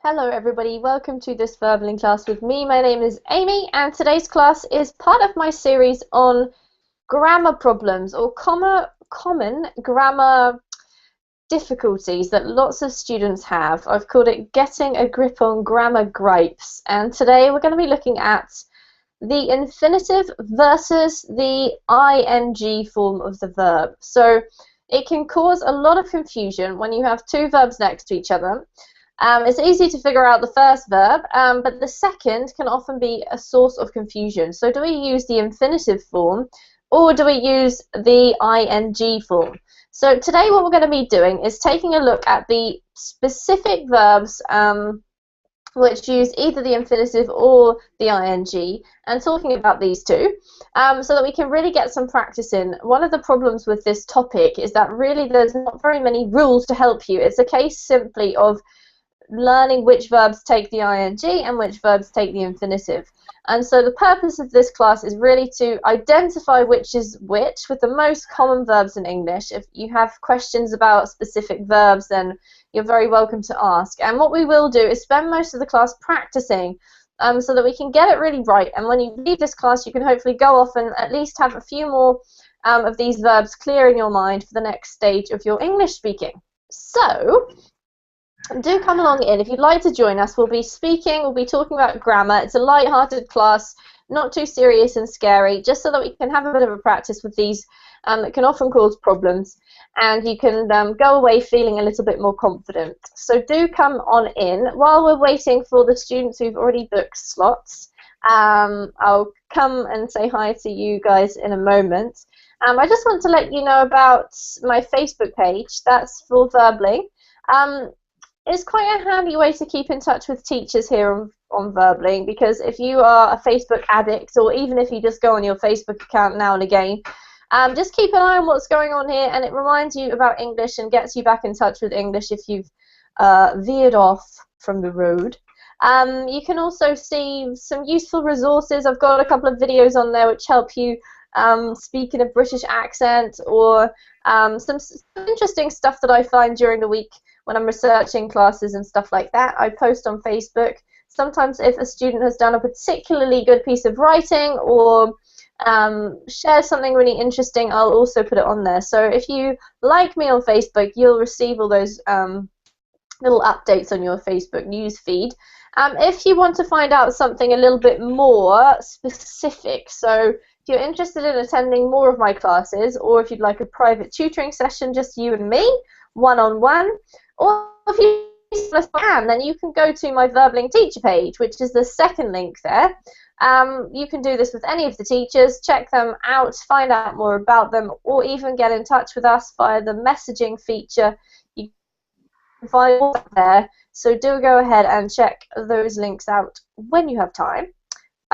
Hello everybody, welcome to this verbaling class with me. My name is Amy and today's class is part of my series on grammar problems or common grammar difficulties that lots of students have. I've called it Getting a Grip on Grammar Gripes, and today we're going to be looking at the infinitive versus the ing form of the verb. So it can cause a lot of confusion when you have two verbs next to each other. It's easy to figure out the first verb, but the second can often be a source of confusion. So do we use the infinitive form or do we use the ing form? So today what we're going to be doing is taking a look at the specific verbs which use either the infinitive or the ing and talking about these two so that we can really get some practice in. One of the problems with this topic is that really there's not very many rules to help you. It's a case simply of learning which verbs take the ing and which verbs take the infinitive. And so the purpose of this class is really to identify which is which with the most common verbs in English. If you have questions about specific verbs, then you're very welcome to ask. And what we will do is spend most of the class practicing so that we can get it really right. And when you leave this class, you can hopefully go off and at least have a few more of these verbs clear in your mind for the next stage of your English speaking. So do come along in. If you'd like to join us, we'll be talking about grammar. It's a light-hearted class, not too serious and scary, just so that we can have a bit of a practice with these that can often cause problems, and you can go away feeling a little bit more confident. So do come on in. While we're waiting for the students who've already booked slots, I'll come and say hi to you guys in a moment. I just want to let you know about my Facebook page. That's for Verbally. It's quite a handy way to keep in touch with teachers here on Verbling, because if you are a Facebook addict, or even if you just go on your Facebook account now and again, just keep an eye on what's going on here, and it reminds you about English and gets you back in touch with English if you've veered off from the road. You can also see some useful resources. I've got a couple of videos on there which help you speak in a British accent, or some interesting stuff that I find during the week when I'm researching classes and stuff like that. I post on Facebook. Sometimes if a student has done a particularly good piece of writing or shares something really interesting, I'll also put it on there. So if you like me on Facebook, you'll receive all those little updates on your Facebook news feed. If you want to find out something a little bit more specific, so if you're interested in attending more of my classes, or if you'd like a private tutoring session, just you and me, one-on-one, or if you can, then you can go to my Verbling teacher page, which is the second link there. You can do this with any of the teachers, check them out, find out more about them, or even get in touch with us via the messaging feature. You can find all that there, so do go ahead and check those links out when you have time.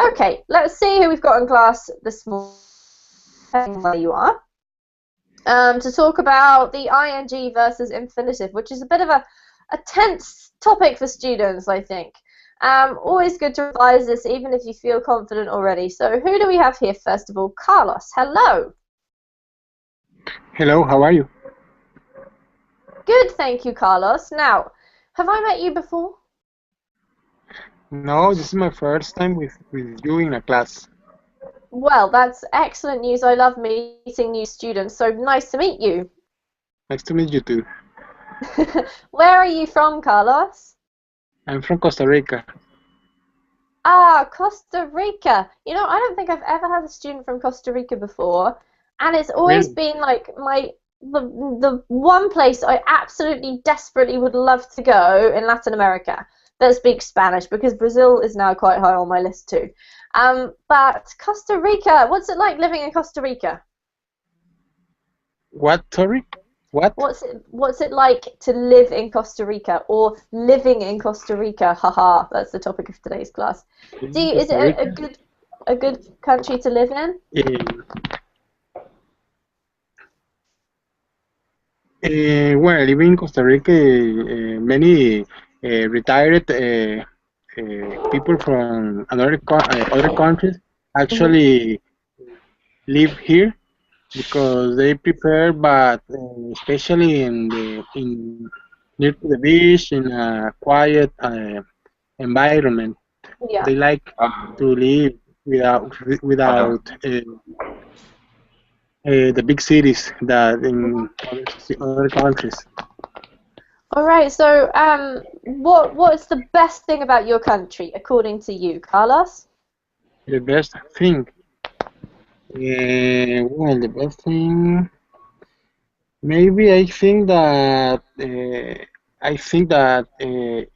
Okay, let's see who we've got in class this morning, where you are. To talk about the ing versus infinitive, which is a bit of a tense topic for students, I think. Always good to revise this, even if you feel confident already. So who do we have here, first of all? Carlos, hello. Hello, how are you? Good, thank you, Carlos. Now, have I met you before? No, this is my first time with you in a class. Well, that's excellent news. I love meeting new students, so nice to meet you. Nice to meet you too. Where are you from, Carlos? I'm from Costa Rica. Ah, Costa Rica. You know, I don't think I've ever had a student from Costa Rica before, and it's always been like the one place I absolutely desperately would love to go in Latin America that speaks Spanish, because Brazil is now quite high on my list too. But Costa Rica, what's it like living in Costa Rica? What, sorry? What? What's it like to live in Costa Rica, or living in Costa Rica? Haha, that's the topic of today's class. Is it a good country to live in? Well, living in Costa Rica, many retired people from other countries actually live here, because they prepare, but especially in near to the beach in a quiet environment. Yeah. They like Ah, to live uh, without the big cities that in other countries. All right. So, what's the best thing about your country, according to you, Carlos? The best thing, well, the best thing, maybe I think that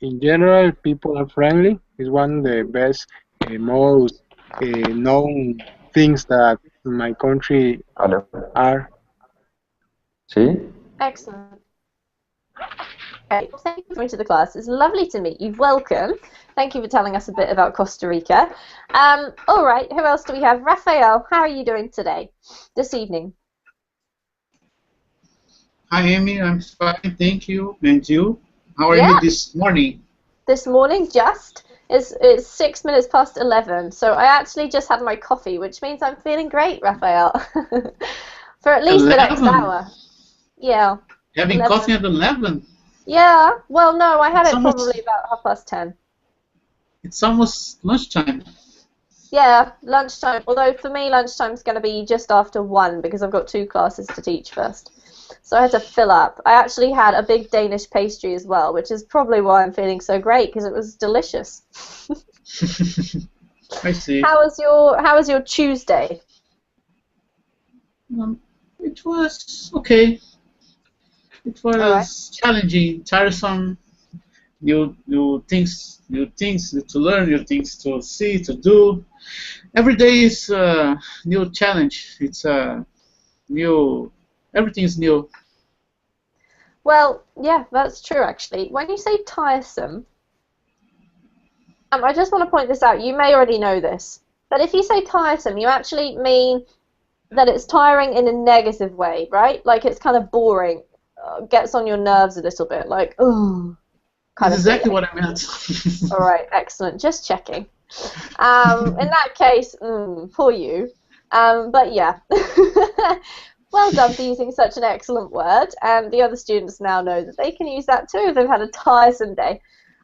in general people are friendly. Is one of the best, most known things that my country hello. are. See? Excellent. Okay. Well, thank you for coming to the class. It's lovely to meet you. Welcome. Thank you for telling us a bit about Costa Rica. All right. Who else do we have? Raphael, how are you doing today, this evening? Hi, Amy. I'm fine, thank you. And you? How are you Yeah. this morning? This morning, just it's 6 minutes past 11. So I actually just had my coffee, which means I'm feeling great, Raphael, for at least the next 11. hour. Yeah, Having 11. coffee at 11. Yeah. Well, no, I had It's it probably almost about 10:30. it's almost lunchtime. Yeah, lunchtime. Although for me, lunchtime's going to be just after 1 because I've got 2 classes to teach first. So I had to fill up. I actually had a big Danish pastry as well, which is probably why I'm feeling so great because it was delicious. I see. How was your Tuesday? It was okay. It All right. was challenging, tiresome. New things to learn, new things to see, to do. Every day is a new challenge. It's a new. Everything is new. Well, yeah, that's true actually. When you say tiresome, I just want to point this out. You may already know this, but if you say tiresome, you actually mean that it's tiring in a negative way, right? Like it's kind of boring, gets on your nerves a little bit, like oh, kind It's of feeling. exactly what I meant. All right, excellent. Just checking. In that case, poor you. But yeah. Well done for using such an excellent word, and the other students now know that they can use that too if they've had a tiresome day.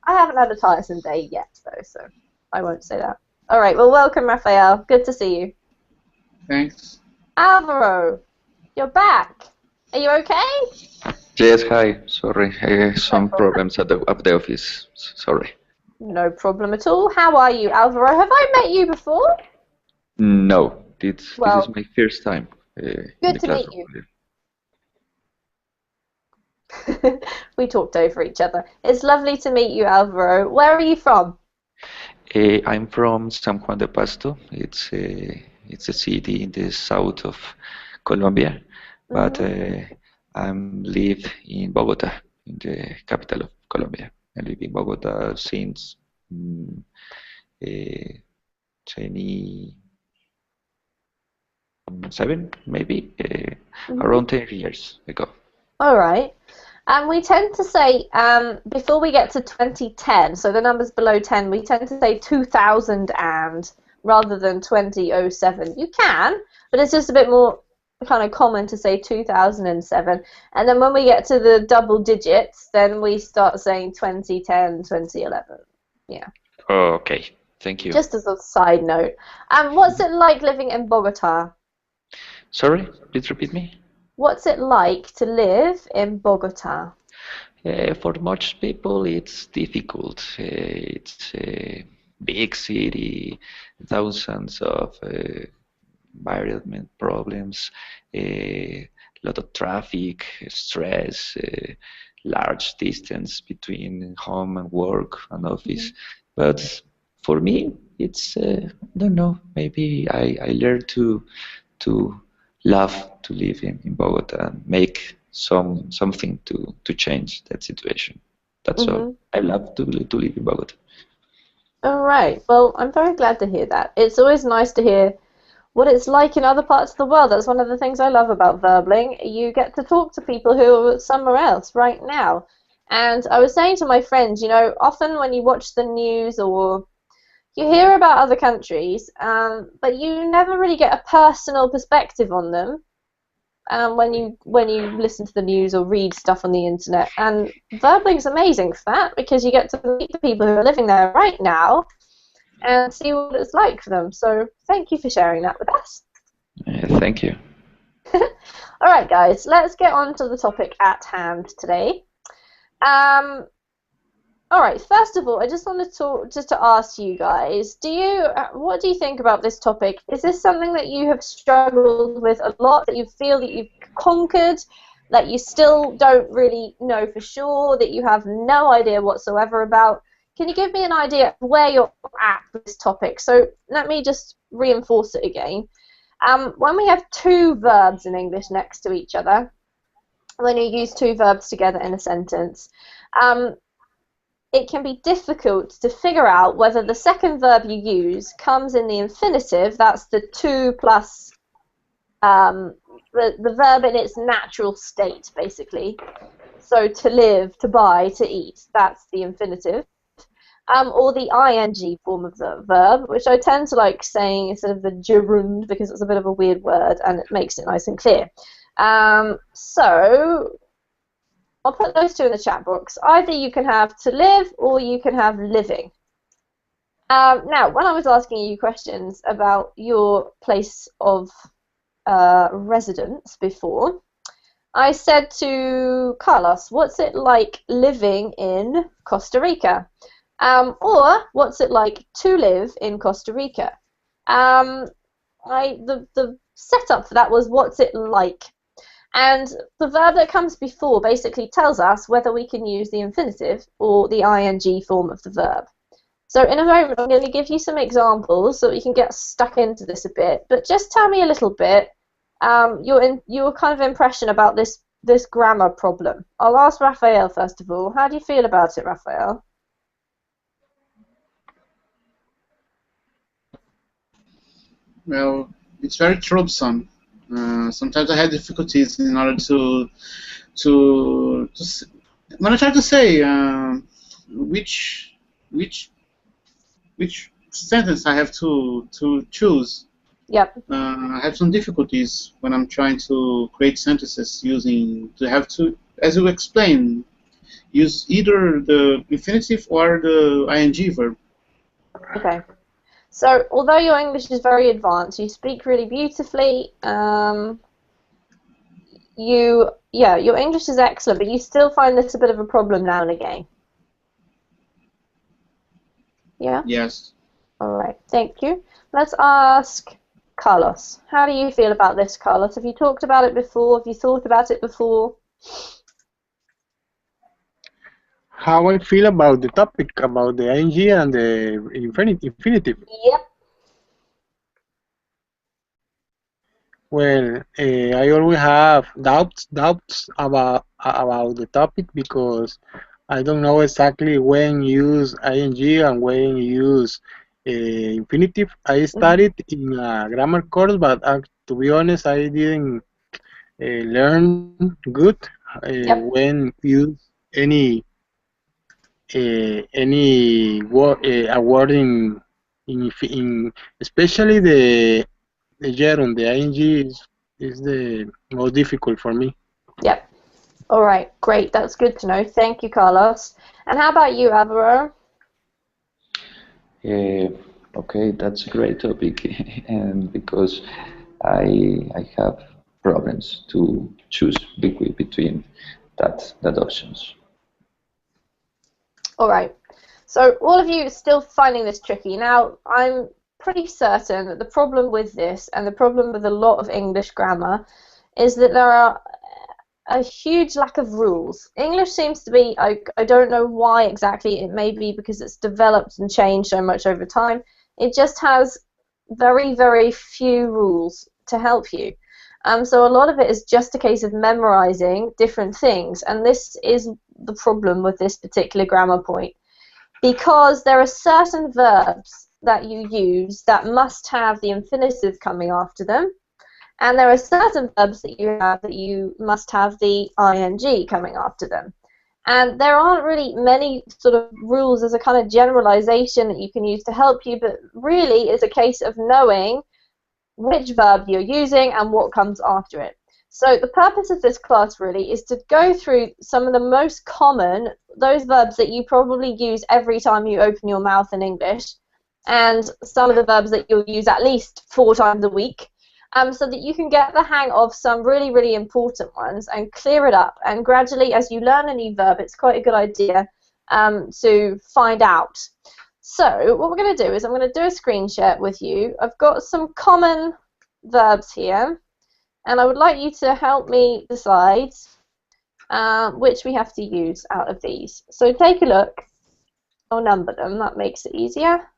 I haven't had a tiresome day yet, though, so I won't say that. All right, well, welcome, Raphael. Good to see you. Thanks. Alvaro, you're back. Are you okay? Yes, hi. Sorry, No some problem. problems at the office. Sorry. No problem at all. How are you, Alvaro? Have I met you before? No, this is Well, my first time in good the to meet classroom. you. We talked over each other. It's lovely to meet you, Alvaro. Where are you from? I'm from San Juan de Pasto. It's a city in the south of Colombia, but Hmm. I'm live in Bogota, in the capital of Colombia. I live in Bogota since mm, uh, 27, maybe Hmm. around 10 years ago. All right. And we tend to say, before we get to 2010, so the numbers below 10, we tend to say 2000 and rather than 2007. You can, but it's just a bit more kind of common to say 2007. And then when we get to the double digits, then we start saying 2010, 2011. Yeah, Okay, thank you. just as a side note. What's it like living in Bogota? Sorry, please repeat me. What's it like to live in Bogota? For most people, it's difficult. It's a big city, thousands of environment problems, a lot of traffic, stress, large distance between home and work and office. But for me, it's I don't know. Maybe I learned to love to live in Bogota and make something to change that situation. That's all. Mm-hmm. I love to live in Bogota. All right. Well, I'm very glad to hear that. It's always nice to hear what it's like in other parts of the world. That's one of the things I love about Verbling. You get to talk to people who are somewhere else right now. And I was saying to my friends, often when you watch the news or you hear about other countries, but you never really get a personal perspective on them. when you listen to the news or read stuff on the internet. And verbling's amazing for that because you get to meet the people who are living there right now and see what it's like for them. So thank you for sharing that with us. Thank you. All right, guys, let's get on to the topic at hand today. All right, first of all, I just wanted to ask you guys, what do you think about this topic? Is this something that you have struggled with a lot, that you feel that you've conquered, that you still don't really know for sure, that you have no idea whatsoever about? Can you give me an idea of where you're at with this topic? So let me just reinforce it again. When we have two verbs in English next to each other, when you use two verbs together in a sentence, it can be difficult to figure out whether the second verb you use comes in the infinitive, that's the to plus the verb in its natural state, basically. So to live, to buy, to eat, that's the infinitive. Or the ing form of the verb, which I tend to like saying instead of the gerund because it's a bit of a weird word and it makes it nice and clear. So I'll put those two in the chat box. Either you can have to live or you can have living. Now, when I was asking you questions about your place of residence before, I said to Carlos, what's it like living in Costa Rica? Or what's it like to live in Costa Rica? The setup for that was what's it like? And the verb that comes before basically tells us whether we can use the infinitive or the ing form of the verb. So in a moment I'm going to give you some examples so we can get stuck into this a bit. But just tell me a little bit your kind of impression about this grammar problem. I'll ask Raphael first of all. How do you feel about it, Raphael? Well, it's very troublesome. Sometimes I had difficulties in order when I try to say which sentence I have to choose. Yep. I have some difficulties when I'm trying to create sentences as you explained, use either the infinitive or the ing verb. Okay. So, although your English is very advanced, you speak really beautifully. Your English is excellent, but you still find this a bit of a problem now and again. Yeah? Yes. All right, thank you. Let's ask Carlos. How do you feel about this, Carlos? Have you talked about it before? Have you thought about it before? How I feel about the topic, about the ing and the infinitive. Yep. Well, I always have doubts about the topic because I don't know exactly when use ing and when use infinitive. I studied in a grammar course, but to be honest, I didn't learn good when use any word a word in especially the gerund, the ing is the most difficult for me. Yep. All right, great. That's good to know. Thank you, Carlos. And how about you, Alvaro? Okay, that's a great topic, and because I have problems to choose between that options. All right. So all of you are still finding this tricky. Now, I'm pretty certain that the problem with this and the problem with a lot of English grammar is that there are a huge lack of rules. English seems to be, I don't know why exactly, it may be because it's developed and changed so much over time. It just has very, very few rules to help you. So a lot of it is just a case of memorizing different things, and this is the problem with this particular grammar point, because there are certain verbs that you use that must have the infinitive coming after them, and there are certain verbs that you have that you must have the ing coming after them. And there aren't really many sort of rules as a kind of generalization that you can use to help you, but really it's a case of knowing which verb you're using and what comes after it. So the purpose of this class really is to go through some of the most common, those verbs that you probably use every time you open your mouth in English, and some of the verbs that you'll use at least 4 times a week, so that you can get the hang of some really, really important ones and clear it up. And gradually, as you learn a new verb, it's quite a good idea to find out. So what we're going to do is I'm going to do a screen share with you. I've got some common verbs here, and I would like you to help me decide which we have to use out of these. So take a look. I'll number them. That makes it easier.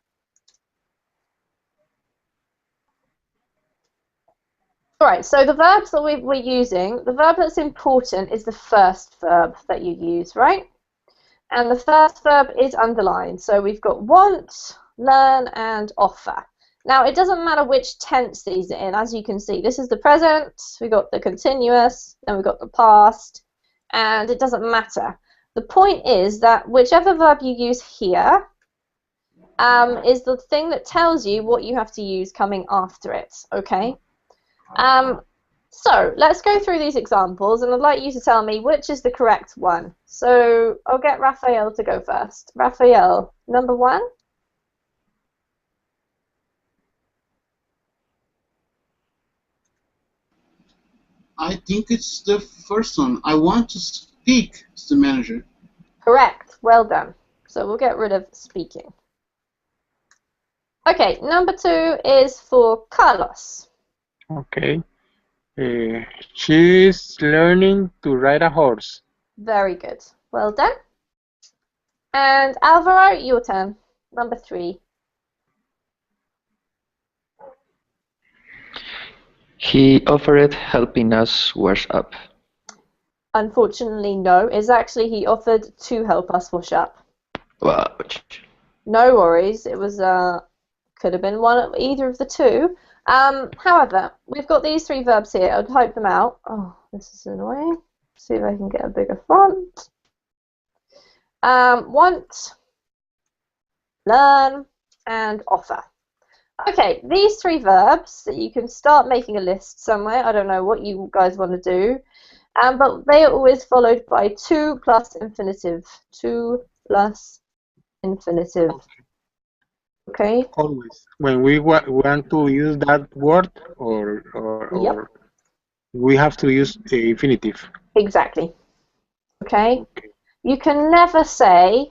Alright, so the verbs that we're using, the verb that's important is the first verb that you use, right? And the first verb is underlined. So we've got want, learn, and offer. Now, it doesn't matter which tense these are in. As you can see, this is the present, we've got the continuous, then we've got the past, and it doesn't matter. The point is that whichever verb you use here is the thing that tells you what you have to use coming after it, okay? So let's go through these examples, and I'd like you to tell me which is the correct one. So I'll get Raphael to go first. Raphael, number 1. I think it's the first one. I want to speak to the manager. Correct. Well done. So we'll get rid of speaking. Okay, number 2 is for Carlos. Okay. She's learning to ride a horse. Very good. Well done. And Alvaro, your turn. Number 3. He offered helping us wash up. Unfortunately, no. It's actually he offered to help us wash up. Ouch. No worries. It was could have been either of the two. However, we've got these 3 verbs here. I'll type them out. Oh, this is annoying. See if I can get a bigger font. Want, learn, and offer. Okay, these 3 verbs that you can start making a list somewhere. I don't know what you guys want to do, but they are always followed by 2 plus infinitive. 2 plus infinitive. Okay. Always. When we want to use that word, or Yep. we have to use the infinitive. Exactly. Okay. You can never say,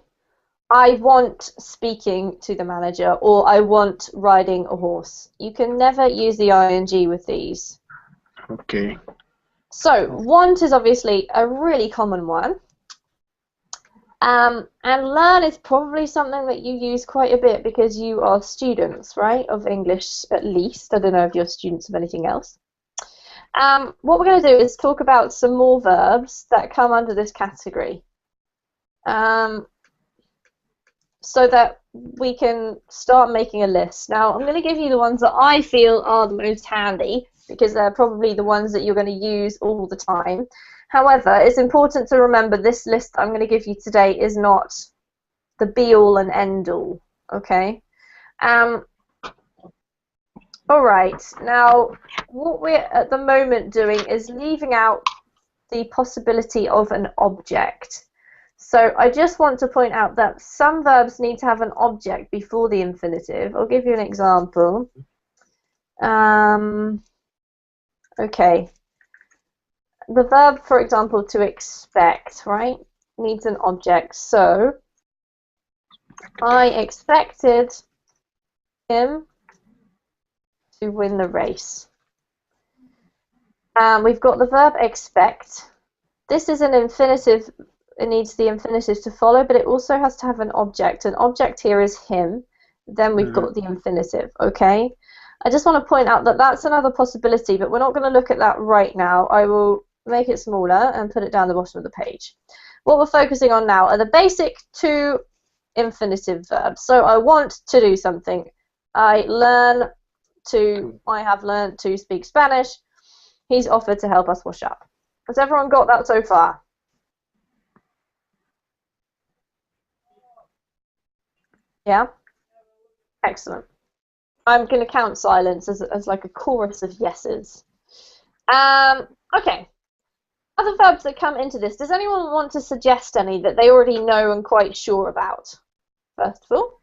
I want speaking to the manager, or I want riding a horse. You can never use the ing with these. Okay. So, want is obviously a really common one. And learn is probably something that you use quite a bit because you are students, right, of English at least. I don't know if you're students of anything else. What we're going to do is talk about some more verbs that come under this category, so that we can start making a list. Now, I'm going to give you the ones that I feel are the most handy because they're probably the ones that you're going to use all the time. However, it's important to remember this list I'm going to give you today is not the be-all and end-all, okay? Alright, now what we're at the moment doing is leaving out the possibility of an object. So I just want to point out that some verbs need to have an object before the infinitive. I'll give you an example. Okay. The verb, for example, to expect, right, needs an object. So, I expected him to win the race. We've got the verb expect. This is an infinitive. It needs the infinitive to follow, but it also has to have an object. An object here is him. Then we've got the infinitive, okay? I just want to point out that that's another possibility, but we're not going to look at that right now. I will make it smaller and put it down the bottom of the page. What we're focusing on now are the basic 2 infinitive verbs. So I want to do something. I have learned to speak Spanish. He's offered to help us wash up. Has everyone got that so far? Yeah? Excellent. I'm going to count silence as like a chorus of yeses. Okay. Other verbs that come into this. Does anyone want to suggest any that they already know and quite sure about? First of all.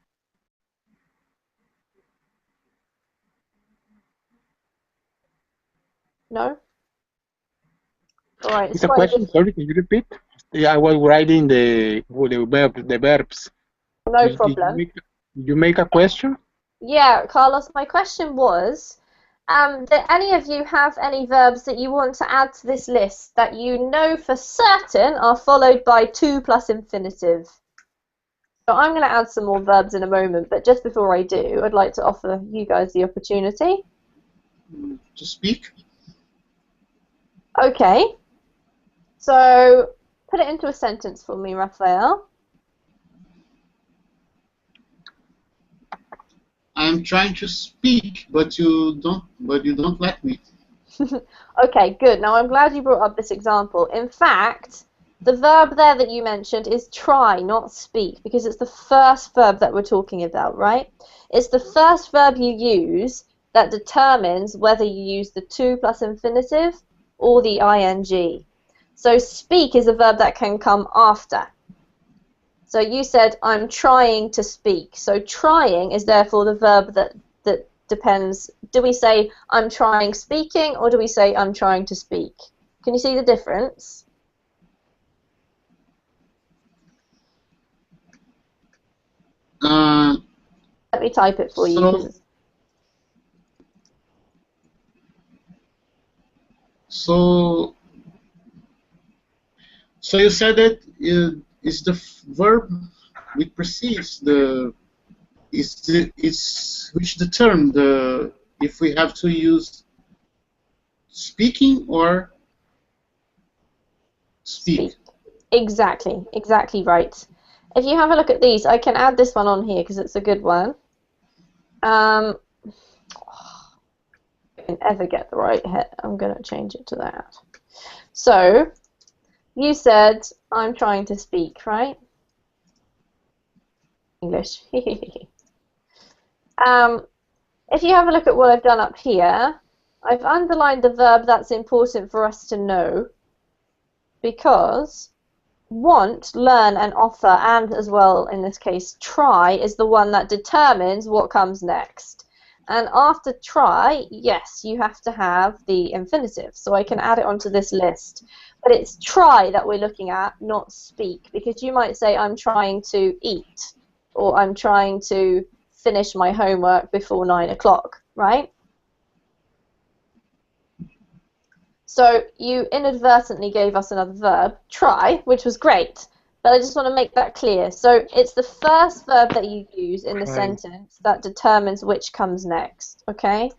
No? All right. It's a question. Sorry, can you repeat? Yeah, I was writing the verbs. No Did problem. you make a question? Yeah, Carlos, my question was, do any of you have any verbs that you want to add to this list that you know for certain are followed by to plus infinitive? So I'm going to add some more verbs in a moment, but just before I do, I'd like to offer you guys the opportunity. To speak. Okay. So put it into a sentence for me, Raphael. I'm trying to speak, but you don't let me. Okay, good. Now I'm glad you brought up this example. In fact, the verb there that you mentioned is try, not speak, because it's the first verb that we're talking about, right? It's the first verb you use that determines whether you use the to plus infinitive or the ing. So speak is a verb that can come after. So you said, I'm trying to speak. So trying is therefore the verb that depends. Do we say, I'm trying speaking, or do we say, I'm trying to speak? Can you see the difference? Uh, Let me type it for you. So you said that it's the verb which precedes it's which determine the if we have to use speaking or speak. Exactly right. If you have a look at these, I can add this one on here because it's a good one. I can ever get the right hit. I'm going to change it to that. So, you said, I'm trying to speak, right? English. If you have a look at what I've done up here, I've underlined the verb that's important for us to know because want, learn, and offer, and as well in this case try, is the one that determines what comes next. And after try, yes, you have to have the infinitive. So I can add it onto this list. But it's try that we're looking at, not speak, because you might say, I'm trying to eat, or I'm trying to finish my homework before 9 o'clock, right? So you inadvertently gave us another verb, try, which was great. But I just want to make that clear. So it's the first verb that you use in the sentence that determines which comes next, okay?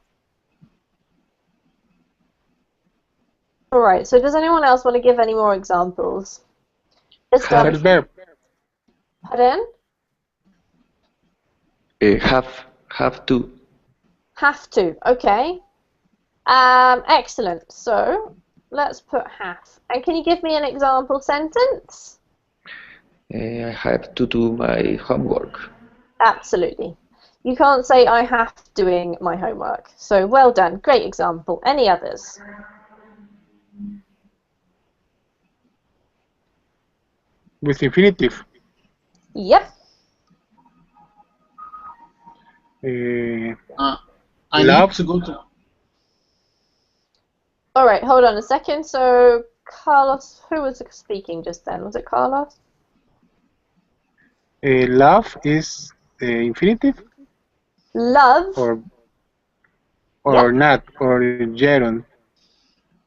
All right, so does anyone else want to give any more examples? First verb. Pardon? Have to. Have to, okay. Excellent. So let's put have. And can you give me an example sentence? I have to do my homework. Absolutely. You can't say I have doing my homework. So well done. Great example. Any others? With infinitive. Yep. I need to go to. All right, hold on a second. So Carlos, who was speaking just then? Was it Carlos? Love is infinitive? Love. Or Yep. not, or gerund.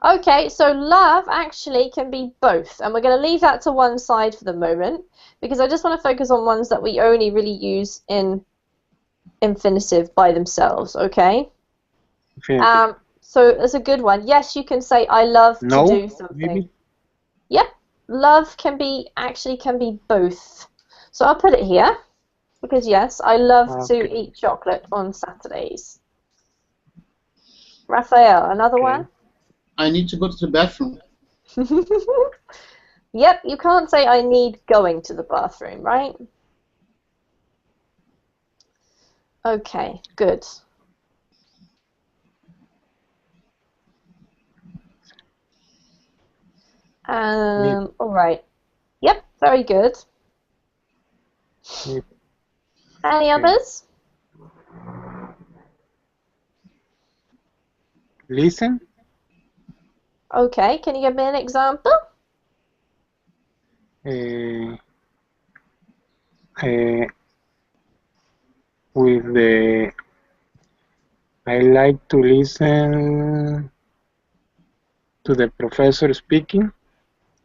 Okay, so love actually can be both, and we're going to leave that to one side for the moment because I just want to focus on ones that we only really use in infinitive by themselves, okay? Infinitive. So that's a good one. Yes, you can say I love to do something. Maybe? Yep, love can be both. So I'll put it here because yes, I love to eat chocolate on Saturdays. Raphael, another one? I need to go to the bathroom. Yep, you can't say I need going to the bathroom, right? Okay, good. All right. Yep, very good. Need. Any others? Listen. Okay, can you give me an example? With the I like to listen to the professor speaking.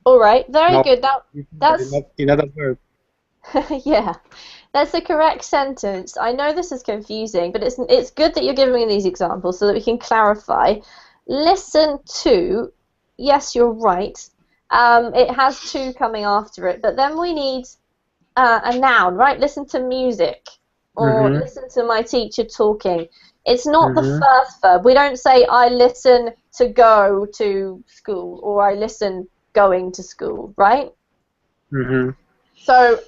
All right, very No, good. Now that's another verb. yeah, that's the correct sentence. I know this is confusing, but it's good that you're giving me these examples so that we can clarify. Listen to, yes, you're right. It has to coming after it, but then we need a noun, right? Listen to music or listen to my teacher talking. It's not the first verb. We don't say I listen to go to school or I listen going to school, right? So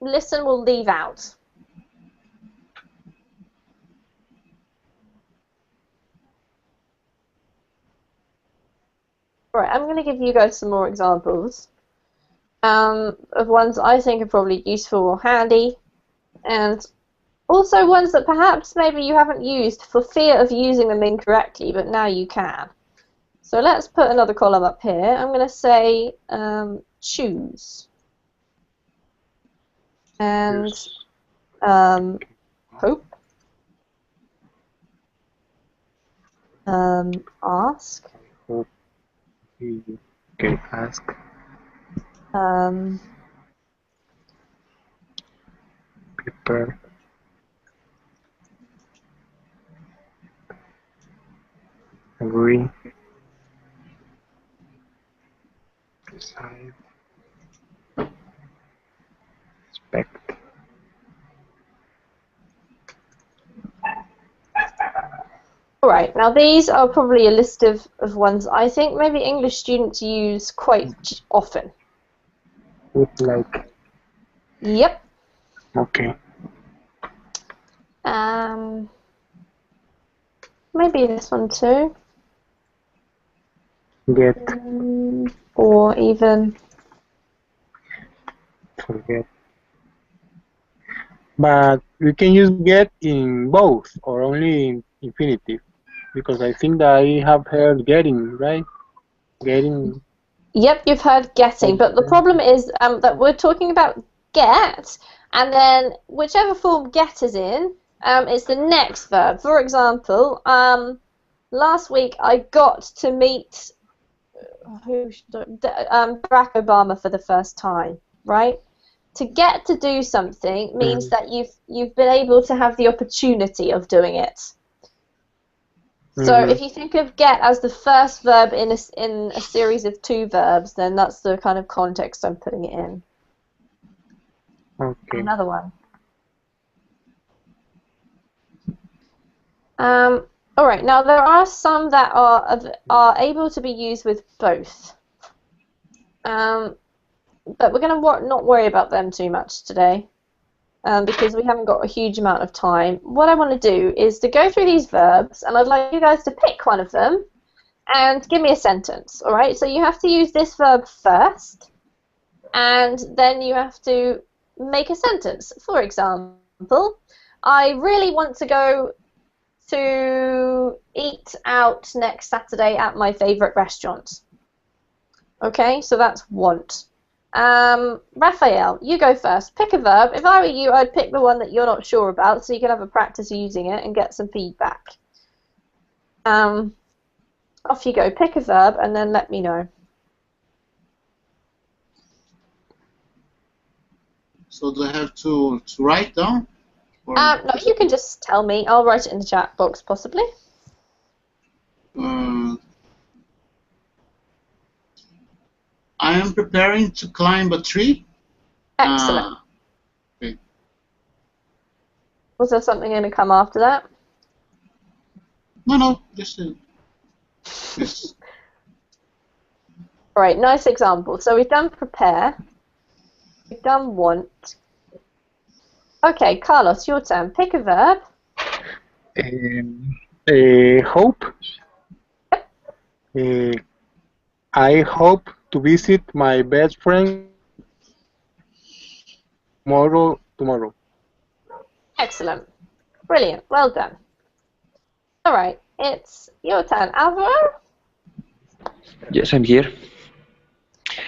listen will leave out. Right, I'm going to give you guys some more examples of ones I think are probably useful or handy, and also ones that perhaps maybe you haven't used for fear of using them incorrectly, but now you can. So let's put another column up here. I'm going to say choose and hope, ask, Okay, ask. Prepare. Agree. Decide. Expect. Alright, now these are probably a list of ones I think maybe English students use quite often. Would like. Yep. Okay. Maybe this one too. Get. Or even Forget. But we can use get in both or only in infinitive, because I think that I have heard getting, right? Getting. Yep, you've heard getting, but the problem is that we're talking about get, and then whichever form get is in, it's the next verb. For example, last week I got to meet Barack Obama for the first time, right? To get to do something means that you've been able to have the opportunity of doing it. So if you think of get as the first verb in a series of two verbs, then that's the kind of context I'm putting it in. Okay. Another one. All right. Now there are some that are able to be used with both. But we're going to not worry about them too much today. Because we haven't got a huge amount of time. What I want to do is to go through these verbs, and I'd like you guys to pick one of them and give me a sentence, all right? So you have to use this verb first, and then you have to make a sentence. For example, I really want to go to eat out next Saturday at my favorite restaurant. Okay, so that's want. Raphael, you go first. Pick a verb. If I were you, I'd pick the one that you're not sure about so you can have a practice using it and get some feedback. Off you go. Pick a verb and then let me know. So do I have to write down? Or No, you can just tell me. I'll write it in the chat box, possibly. I am preparing to climb a tree. Excellent. Okay. Was there something going to come after that? No, just yes. All right, nice example. So we've done prepare. We've done want. Okay, Carlos, your turn. Pick a verb. Hope. I hope to visit my best friend tomorrow. Excellent. Brilliant. Well done. All right, it's your turn. Alvaro, Yes, I'm here.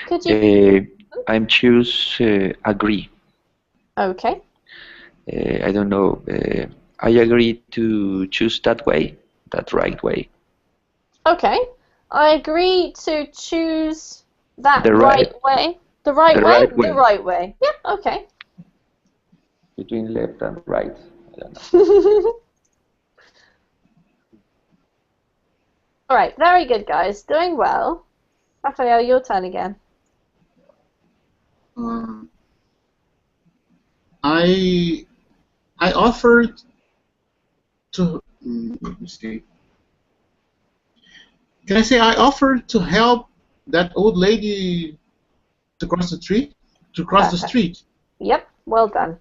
could you... I'm choose agree. Okay. I don't know. I agree to choose that way, that right way. Okay. I agree to choose that The right right, way. The right the way? right The way. right way. Yeah, okay. Between left and right. I don't know. All right, very good, guys. Doing well. Raphael, your turn again. I offered to let me see. Can I say I offered to help that old lady to cross the street? To cross the Perfect. street. Yep, well done.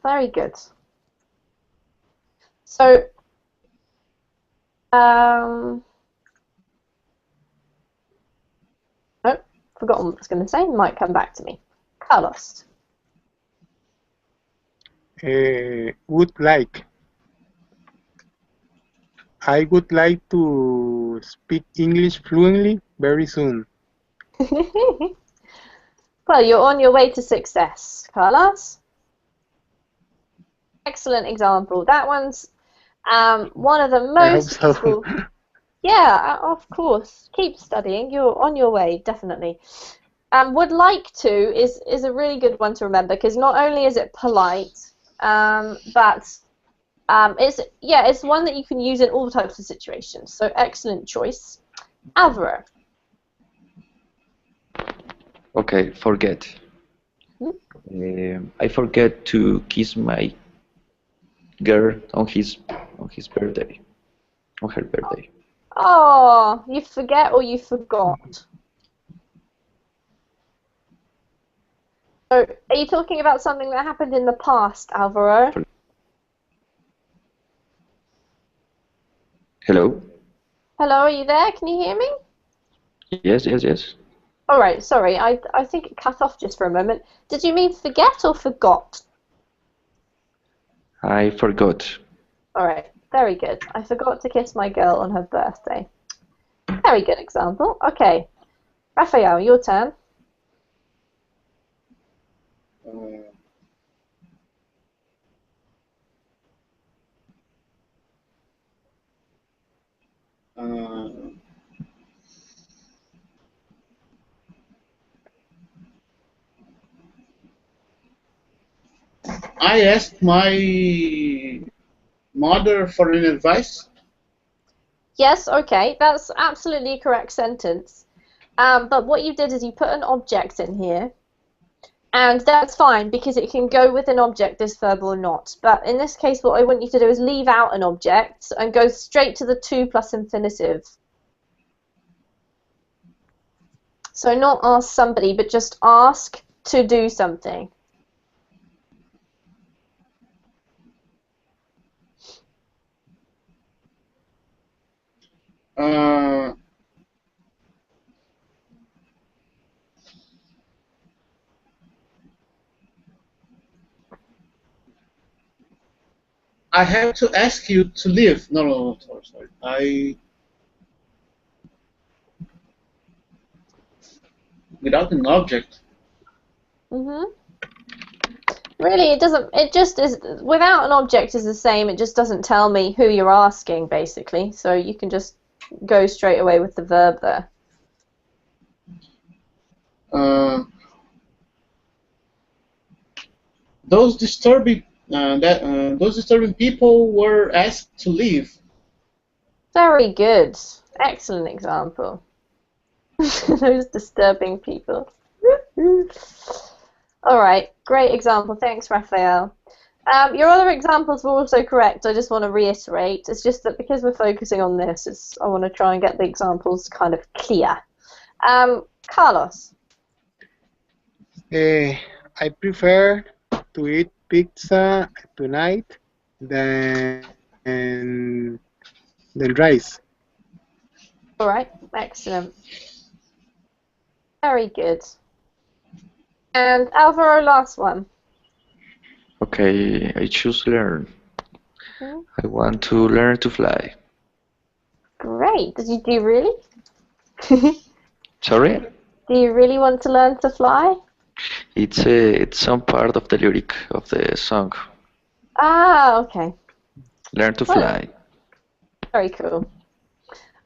Very good. So, oh, forgotten what I was going to say. Might come back to me. Carlos. Would like. I would like to speak English fluently very soon. Well, you're on your way to success, Carlos. Excellent example. That one's one of the I hope most so. useful. Yeah, of course. Keep studying. You're on your way, definitely. Would like to is a really good one to remember because not only is it polite, but it's one that you can use in all types of situations. So excellent choice, Alvaro. Okay, forget. I forget to kiss my girl on his birthday, on her birthday. Oh, you forget or you forgot. So, are you talking about something that happened in the past, Alvaro? Hello? Hello, are you there? Can you hear me? Yes. All right, sorry, I think it cut off just for a moment. Did you mean forget or forgot? I forgot. All right, very good. I forgot to kiss my girl on her birthday. Very good example. Okay, Raphael, your turn. Uh, I asked my mother for an advice. Yes, okay, that's absolutely a correct sentence. But what you did is you put an object in here, and that's fine because it can go with an object, this verb or not. But in this case, what I want you to do is leave out an object and go straight to the to plus infinitive. So not ask somebody, but just ask to do something. I have to ask you to leave. No, sorry. Without an object. Really, it doesn't. It just is without an object is the same. It just doesn't tell me who you're asking, basically. So you can just go straight away with the verb there. Those disturbing people were asked to leave. Very good. Excellent example. Those disturbing people. All right, great example. Thanks, Raphael. Your other examples were also correct. I just want to reiterate. It's just that because we're focusing on this, I want to try and get the examples kind of clear. Carlos. I prefer to eat pizza tonight than rice. All right, excellent. Very good. And Alvaro, last one. Okay, I choose learn. Hmm? I want to learn to fly. Great. Did you do really? Sorry? Do you really want to learn to fly? It's some part of the lyric of the song. Ah, okay. Learn to Well, fly. very cool.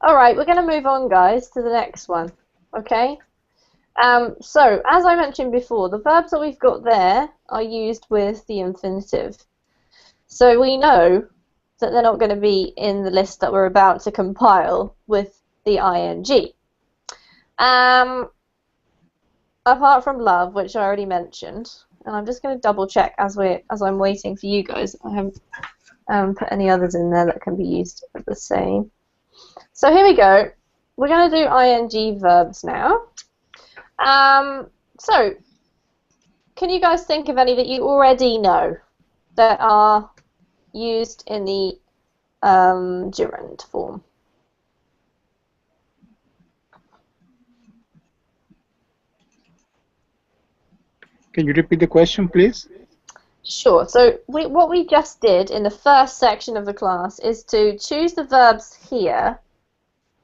All right, we're going to move on, guys, to the next one. Okay? So, as I mentioned before, the verbs that we've got there are used with the infinitive. So we know that they're not going to be in the list that we're about to compile with the ing. Apart from love, which I already mentioned, and I'm just going to double check as I'm waiting for you guys. I haven't put any others in there that can be used the same. So here we go. We're going to do ing verbs now. So, can you guys think of any that you already know that are used in the gerund form? Can you repeat the question, please? Sure. So what we just did in the first section of the class is to choose the verbs here,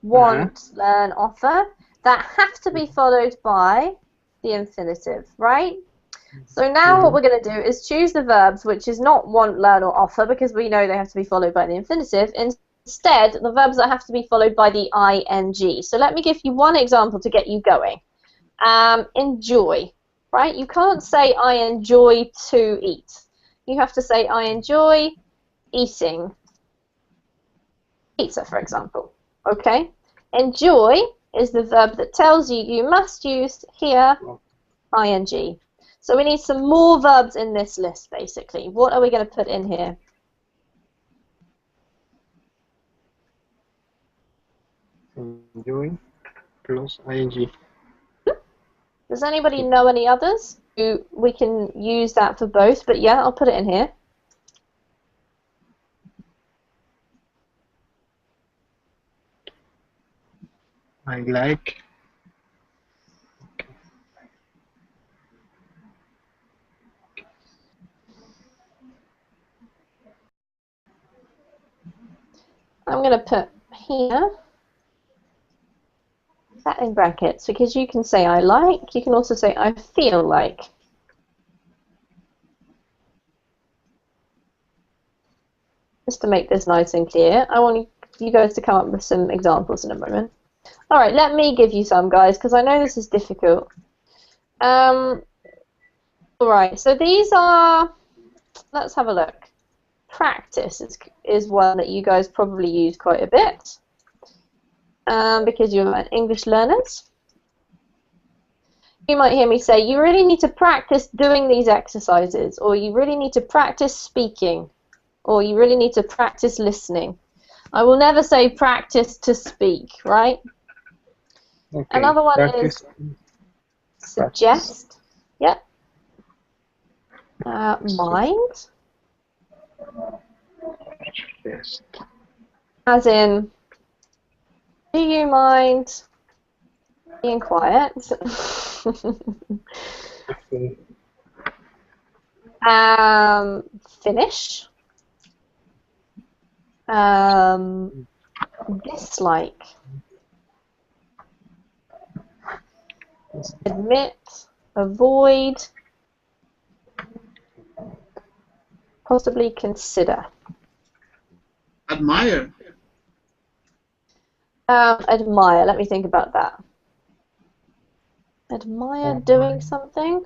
want, learn, offer, that have to be followed by the infinitive, right? So now what we're going to do is choose the verbs which is not want, learn, or offer, because we know they have to be followed by the infinitive. Instead, the verbs that have to be followed by the ing. So let me give you one example to get you going. Enjoy, right? You can't say I enjoy to eat. You have to say I enjoy eating pizza, for example. Okay? Enjoy is the verb that tells you you must use here ing. So we need some more verbs in this list, basically. What are we going to put in here? Enjoy plus ing. Does anybody know any others? We can use that for both, but yeah, I'll put it in here. I like. I'm going to put here that in brackets because you can say I like, you can also say I feel like. Just to make this nice and clear, I want you guys to come up with some examples in a moment. Alright, let me give you some, guys, because I know this is difficult. Alright, so these are, let's have a look. Practice is one that you guys probably use quite a bit because you're English learners. You might hear me say, you really need to practice doing these exercises, or you really need to practice speaking, or you really need to practice listening. I will never say practice to speak, right? Okay. Another one Practice. is suggest. Yep. Mind. Yes. As in, do you mind being quiet? Finish. Dislike. Admit. Avoid. Possibly consider. Admire. Admire. Let me think about that. Admire doing something.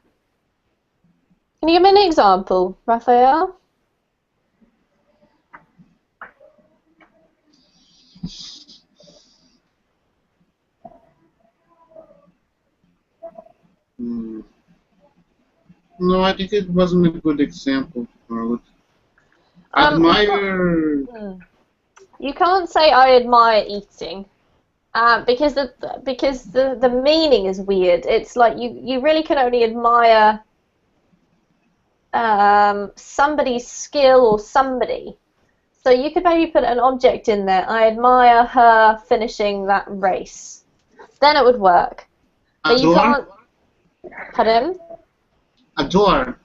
Can you give me an example, Raphael? No, I think it wasn't a good example. Admire. You can't say I admire eating. Because the meaning is weird. It's like you really can only admire somebody's skill or somebody. So you could maybe put an object in there. I admire her finishing that race. Then it would work. But you can't. Pardon? Adore.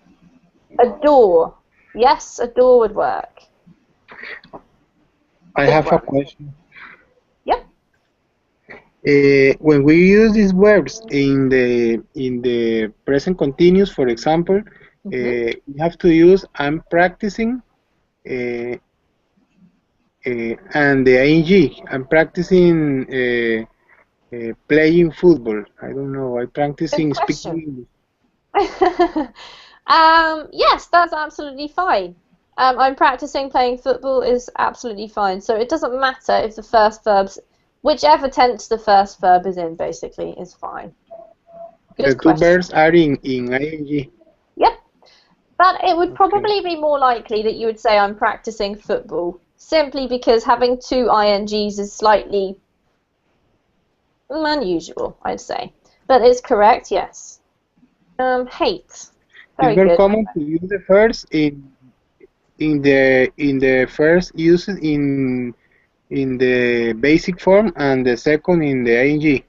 Adore. Yes, adore would work. I have a question. Yep. When we use these verbs in the present continuous, for example, we have to use I'm practicing and the ing. I'm practicing playing football. I don't know. I'm practicing speaking English. Yes, that's absolutely fine. I'm practicing playing football is absolutely fine. So it doesn't matter if the first verb's, whichever tense the first verb is in, basically, is fine. Good The two verbs are in ing. Yep. But it would probably be more likely that you would say I'm practicing football, simply because having two INGs is slightly unusual, I'd say. But it's correct, yes. Hate. Very It's very good. common to use the first in the first use in the basic form and the second in the ing.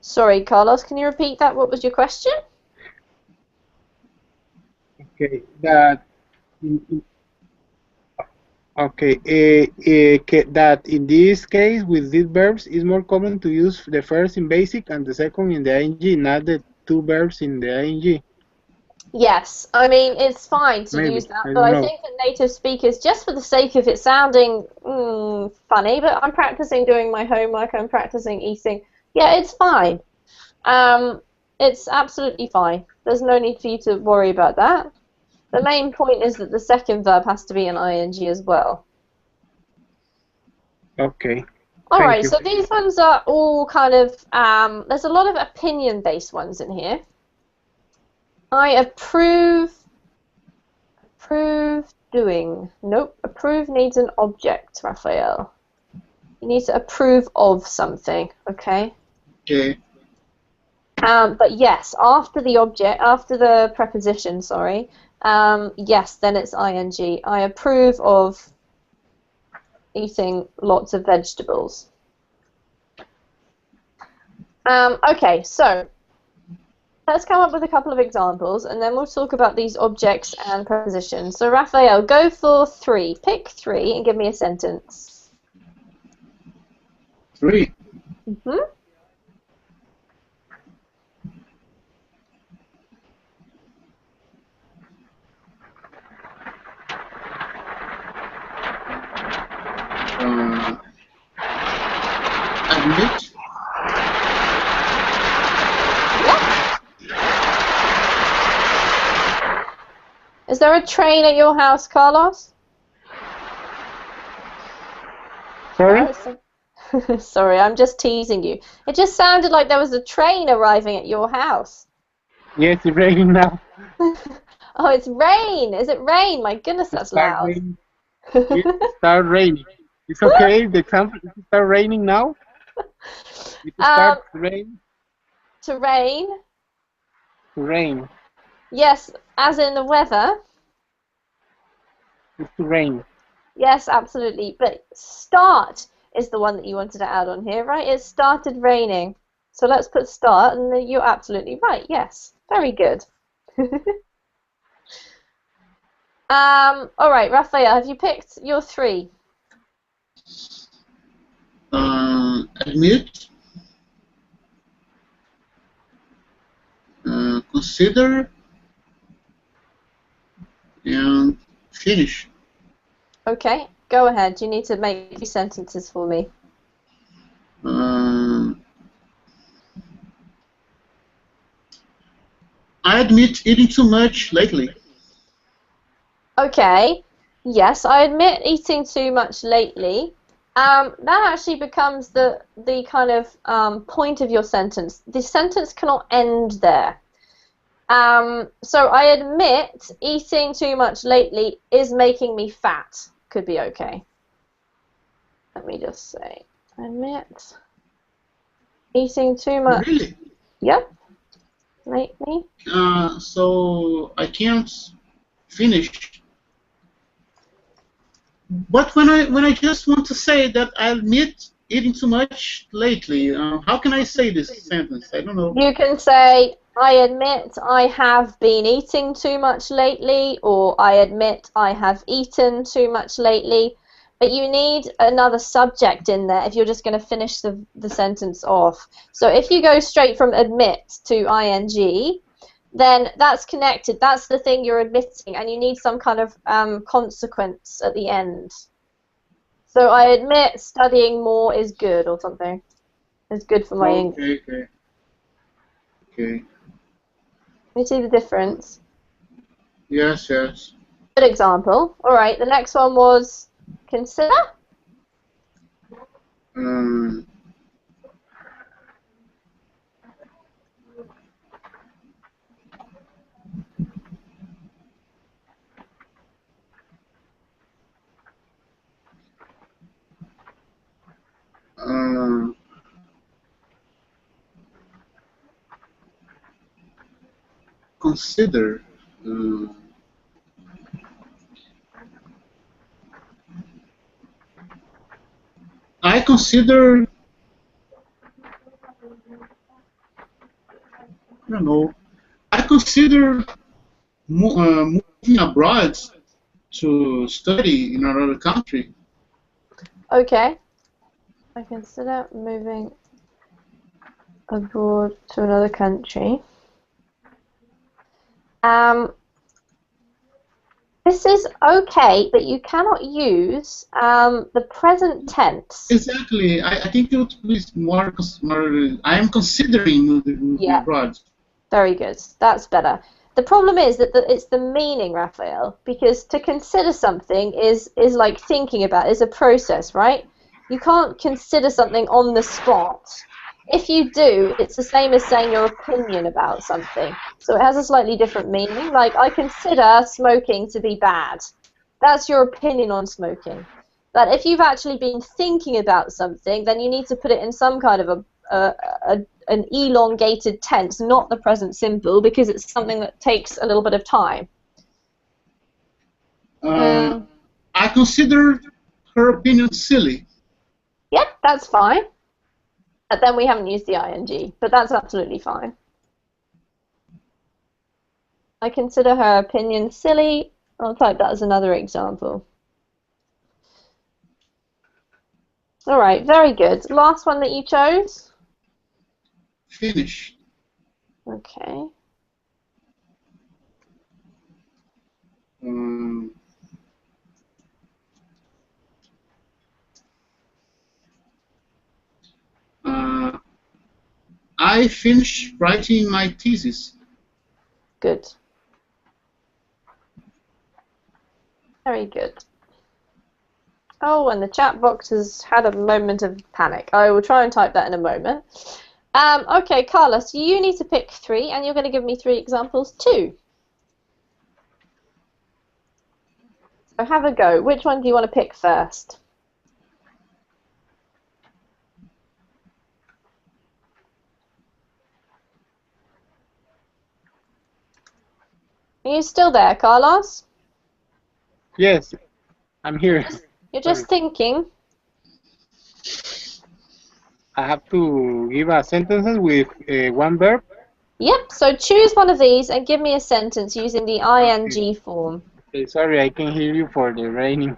Sorry, Carlos, can you repeat that? What was your question? Okay, that that in this case with these verbs it's more common to use the first in basic and the second in the ing, not the two verbs in the ing. Yes, I mean, it's fine to use that, but I think that native speakers, just for the sake of it sounding funny, but I'm practicing doing my homework, I'm practicing eating, yeah, it's fine. It's absolutely fine. There's no need for you to worry about that. The main point is that the second verb has to be an ing as well. Okay. Alright, so these ones are all kind of, there's a lot of opinion-based ones in here. I approve doing. Nope, approve needs an object, Raphael. You need to approve of something, okay? Okay. But yes, after the object, after the preposition, sorry, yes, then it's ing. I approve of eating lots of vegetables. Okay, so let's come up with a couple of examples, and then we'll talk about these objects and prepositions. So, Raphael, go for 3. Pick 3 and give me a sentence. 3. Admit. Is there a train at your house, Carlos? Sorry? Sorry, I'm just teasing you. It just sounded like there was a train arriving at your house. Yes, it's raining now. Oh, it's rain. Is it rain? My goodness, that's loud. It started raining. It's okay. The example it start raining now. It starts rain. To rain. To rain. Yes, as in the weather. It's to rain. Yes, absolutely. But start is the one that you wanted to add on here, right? It started raining. So let's put start, and you're absolutely right. Yes, very good. All right, Raphael, have you picked your 3? Admit. Consider. And finish. Okay, go ahead. You need to make 3 sentences for me. I admit eating too much lately. Okay, yes, I admit eating too much lately. That actually becomes the kind of point of your sentence. The sentence cannot end there. So I admit eating too much lately is making me fat. Could be okay. Let me just say, I admit eating too much. Really? Yep. lately? So I can't finish. But when I just want to say that I admit eating too much lately, how can I say this sentence? I don't know. You can say, I admit I have been eating too much lately, or I admit I have eaten too much lately. But you need another subject in there if you're just going to finish the sentence off. So if you go straight from admit to ing, then that's connected. That's the thing you're admitting, and you need some kind of consequence at the end. So I admit studying more is good, or something. It's good for my English. Okay. You see the difference? Yes. Good example. All right, the next one was consider. Um, Consider. I consider. I don't know. I consider moving abroad to study in another country. Okay. I consider moving abroad to another country. This is okay, but you cannot use the present tense. Exactly. I think it would be more. I am considering moving abroad. Very good. That's better. The problem is that it's the meaning, Raphael, because to consider something is like thinking about it, is a process, right? You can't consider something on the spot. If you do, it's the same as saying your opinion about something. So it has a slightly different meaning. Like, I consider smoking to be bad. That's your opinion on smoking. But if you've actually been thinking about something, then you need to put it in some kind of an elongated tense, not the present simple, because it's something that takes a little bit of time. I consider her opinion silly. Yep, that's fine. But then we haven't used the ing, but that's absolutely fine. I consider her opinion silly. I'll type that as another example. All right, very good. Last one that you chose? Finish. Okay. I finished writing my thesis. Good. Very good. Oh, and the chat box has had a moment of panic. I will try and type that in a moment. Okay, Carlos, you need to pick 3, and you're going to give me 3 examples too. So have a go. Which one do you want to pick first? Are you still there, Carlos? Yes, I'm here. You're just thinking. I have to give a sentence with one verb. Yep, so choose one of these and give me a sentence using the ing form. Okay, sorry, I can hear you for the raining,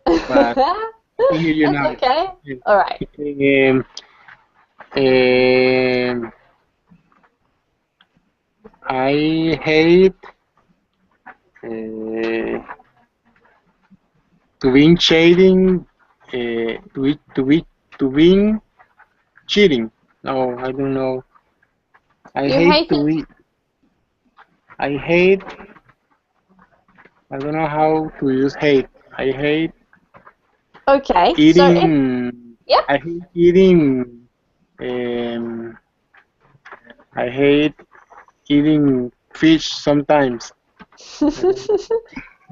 but I can hear you now. That's okay. All right. I hate to be cheating. To be cheating. No, I don't know. I hate to be. I hate. I don't know how to use hate. I hate. Okay. Eating. Yep. I hate eating. I hate eating fish sometimes.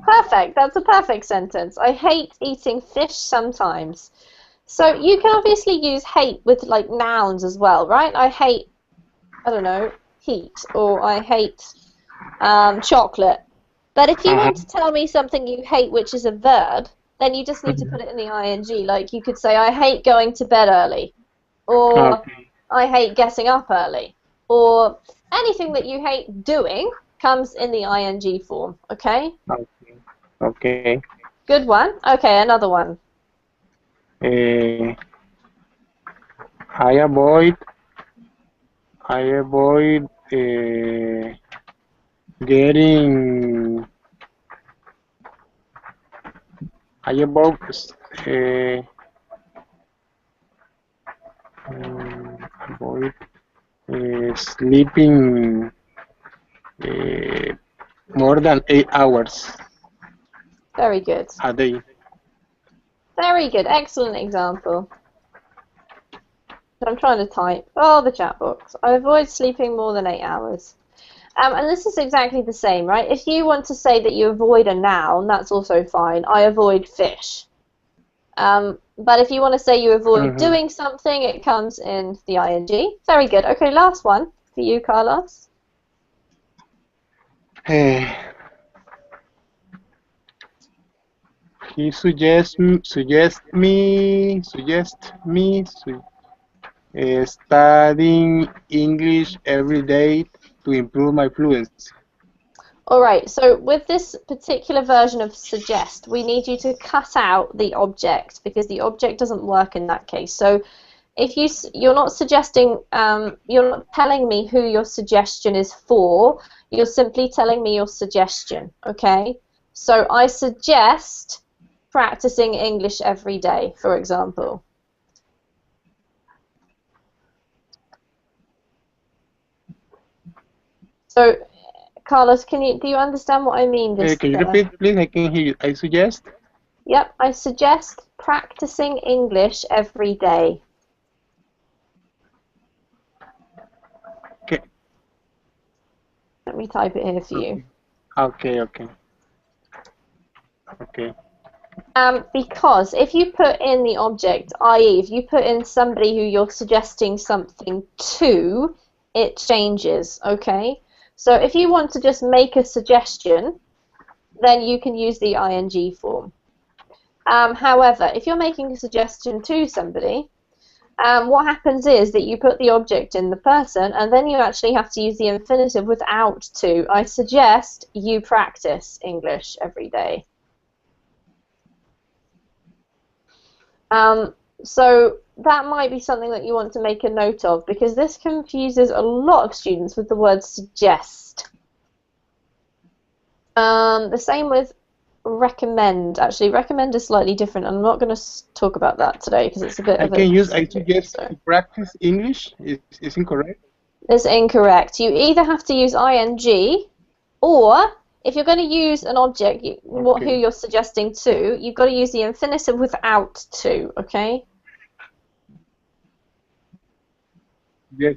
Perfect. That's a perfect sentence. I hate eating fish sometimes. So you can obviously use hate with like nouns as well, right? I hate, I don't know, heat or I hate chocolate. But if you want to tell me something you hate, which is a verb, then you just need to put it in the ing. Like you could say, I hate going to bed early, or Okay. I hate getting up early, or anything that you hate doing comes in the ing form, okay? Okay. Okay. Good one. Okay, another one. Uh, I avoid I avoid getting I avoid uh, avoid sleeping uh, more than 8 hours Very good. a day. Very good. Excellent example. I'm trying to type. Oh, the chat box. I avoid sleeping more than 8 hours. And this is exactly the same, right? If you want to say that you avoid a noun, that's also fine. I avoid fish. But if you want to say you avoid Mm-hmm. doing something, it comes in the ing. Very good. Okay, last one for you, Carlos. He suggests me studying English every day to improve my fluency. All right, so with this particular version of suggest, we need you to cut out the object because the object doesn't work in that case. So if you're not suggesting, you're not telling me who your suggestion is for, you're simply telling me your suggestion, okay? So I suggest practicing English every day, for example. So, Carlos, do you understand what I mean just Can you there? repeat, please? I can hear you. I suggest. Yep, I suggest practicing English every day. Okay. Let me type it here for you. Okay. Okay. Okay. Because if you put in the object, i.e., if you put in somebody who you're suggesting something to, it changes, okay? So if you want to just make a suggestion, then you can use the ing form. However, if you're making a suggestion to somebody, what happens is that you put the object in the person, and then you actually have to use the infinitive without to. I suggest you practice English every day. So that might be something that you want to make a note of because this confuses a lot of students with the word suggest. The same with recommend. Actually, recommend is slightly different. I'm not going to talk about that today because it's a bit I of a can use I subject. suggest to practice English. Is incorrect. It's incorrect. You either have to use ing, or if you're going to use an object, who Okay. you're suggesting to, you've got to use the infinitive without to, okay? Yes.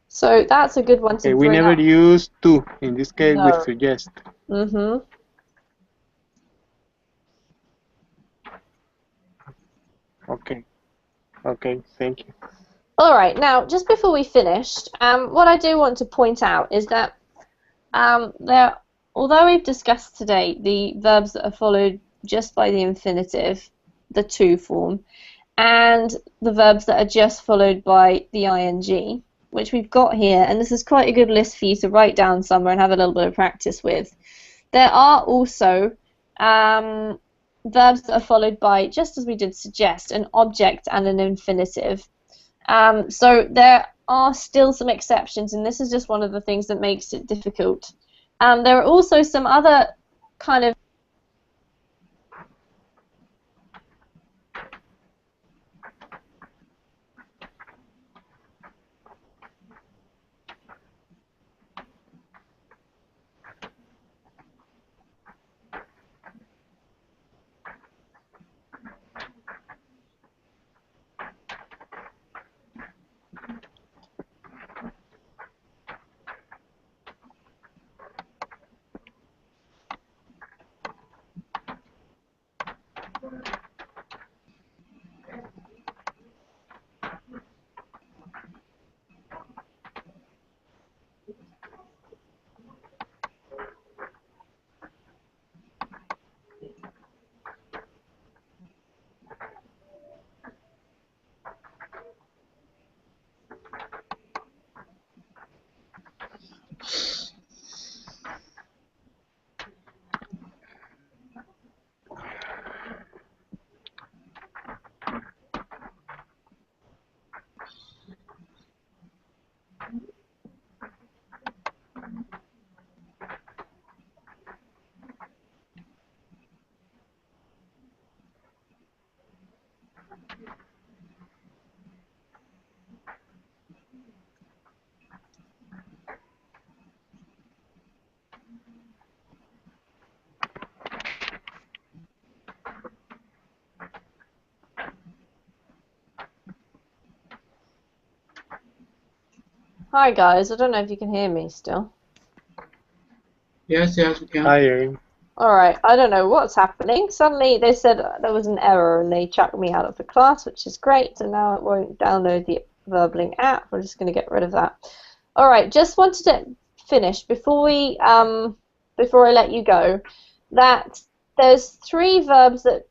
So that's a good one to Okay. We bring never up. use to. In this case, we No. suggest. Mm-hmm. Okay. Okay. Thank you. All right. Now, just before we finished, what I do want to point out is that although we've discussed today the verbs that are followed just by the infinitive, the to form, and the verbs that are just followed by the ing, which we've got here, and this is quite a good list for you to write down somewhere and have a little bit of practice with. There are also verbs that are followed by, just as we did suggest, an object and an infinitive. So there are still some exceptions, and this is just one of the things that makes it difficult. There are also some other kind of Hi guys, I don't know if you can hear me still. Yes, we can. Hi. Alright, I don't know what's happening. Suddenly they said there was an error and they chucked me out of the class, which is great, and now it won't download the Verbling app. We're just going to get rid of that. Alright, just wanted to finish before I let you go, that there's 3 verbs that,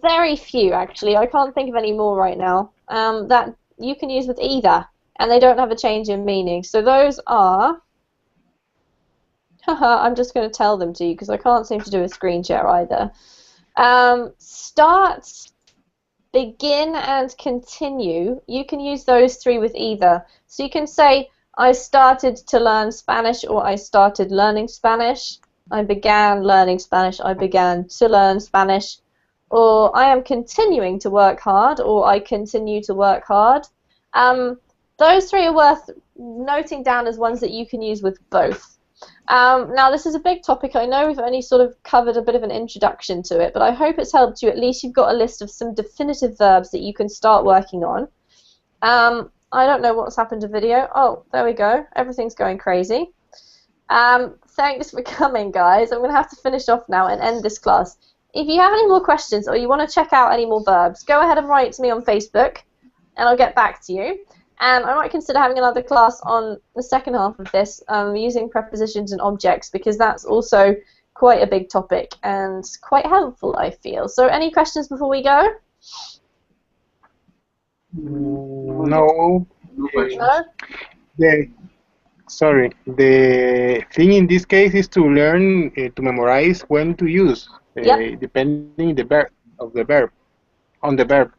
very few actually, I can't think of any more right now, that you can use with either, and they don't have a change in meaning. So those are, I'm just going to tell them to you because I can't seem to do a screen share either. Start, begin, and continue. You can use those 3 with either. So you can say, I started to learn Spanish, or I started learning Spanish. I began learning Spanish. I began to learn Spanish. Or I am continuing to work hard, or I continue to work hard. Those 3 are worth noting down as ones that you can use with both. Now, this is a big topic. I know we've only sort of covered a bit of an introduction to it, but I hope it's helped you. At least you've got a list of some definitive verbs that you can start working on. I don't know what's happened to video. Oh, there we go. Everything's going crazy. Thanks for coming, guys. I'm going to have to finish off now and end this class. If you have any more questions or you want to check out any more verbs, go ahead and write to me on Facebook, and I'll get back to you. And I might consider having another class on the second half of this, using prepositions and objects, because that's also quite a big topic and quite helpful, I feel. So any questions before we go? No. No questions. No? Sorry. The thing in this case is to learn to memorize when to use, Yep. depending the verb of the verb on the verb.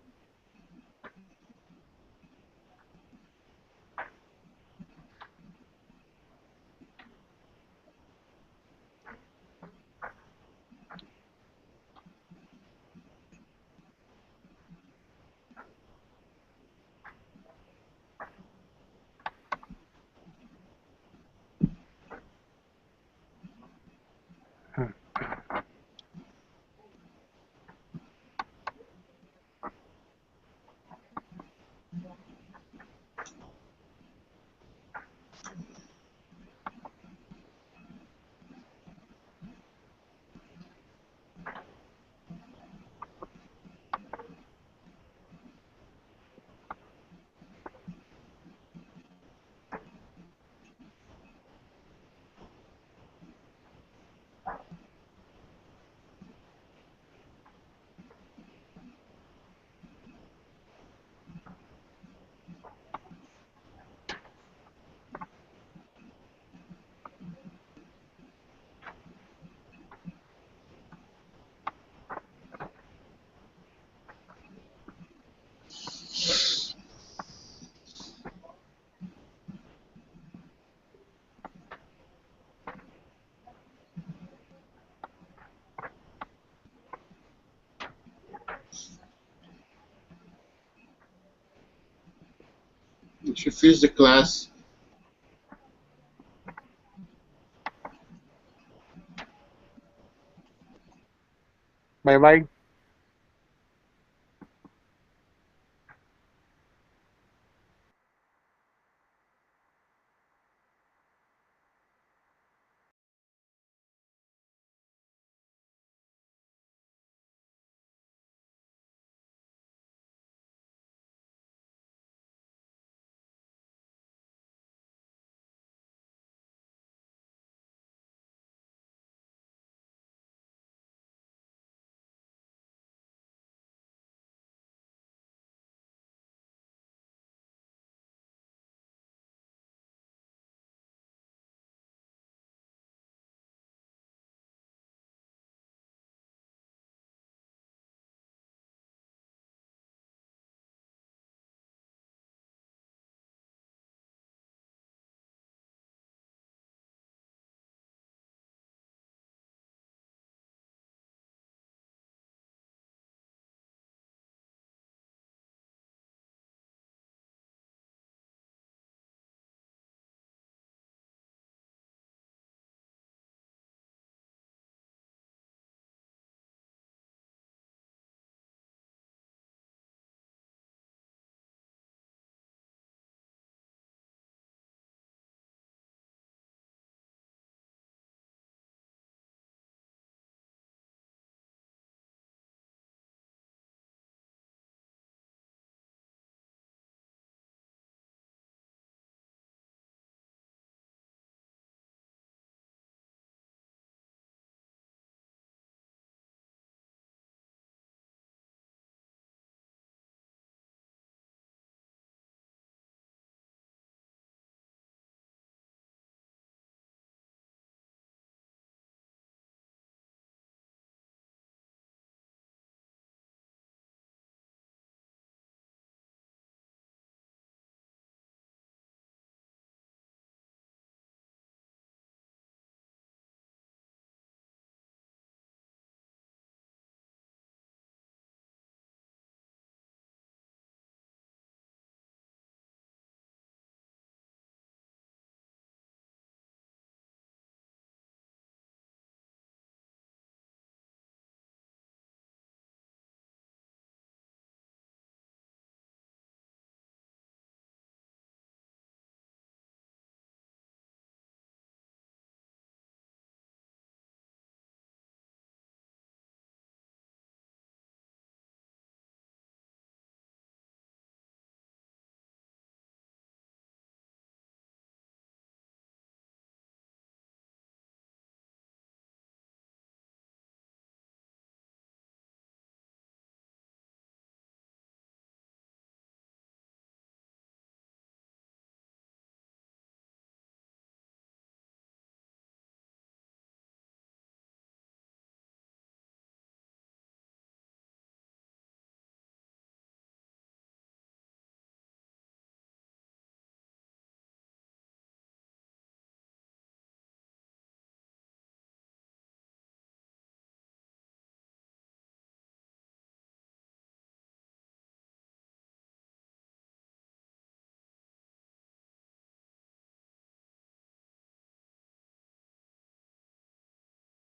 You should finish the class. Bye bye.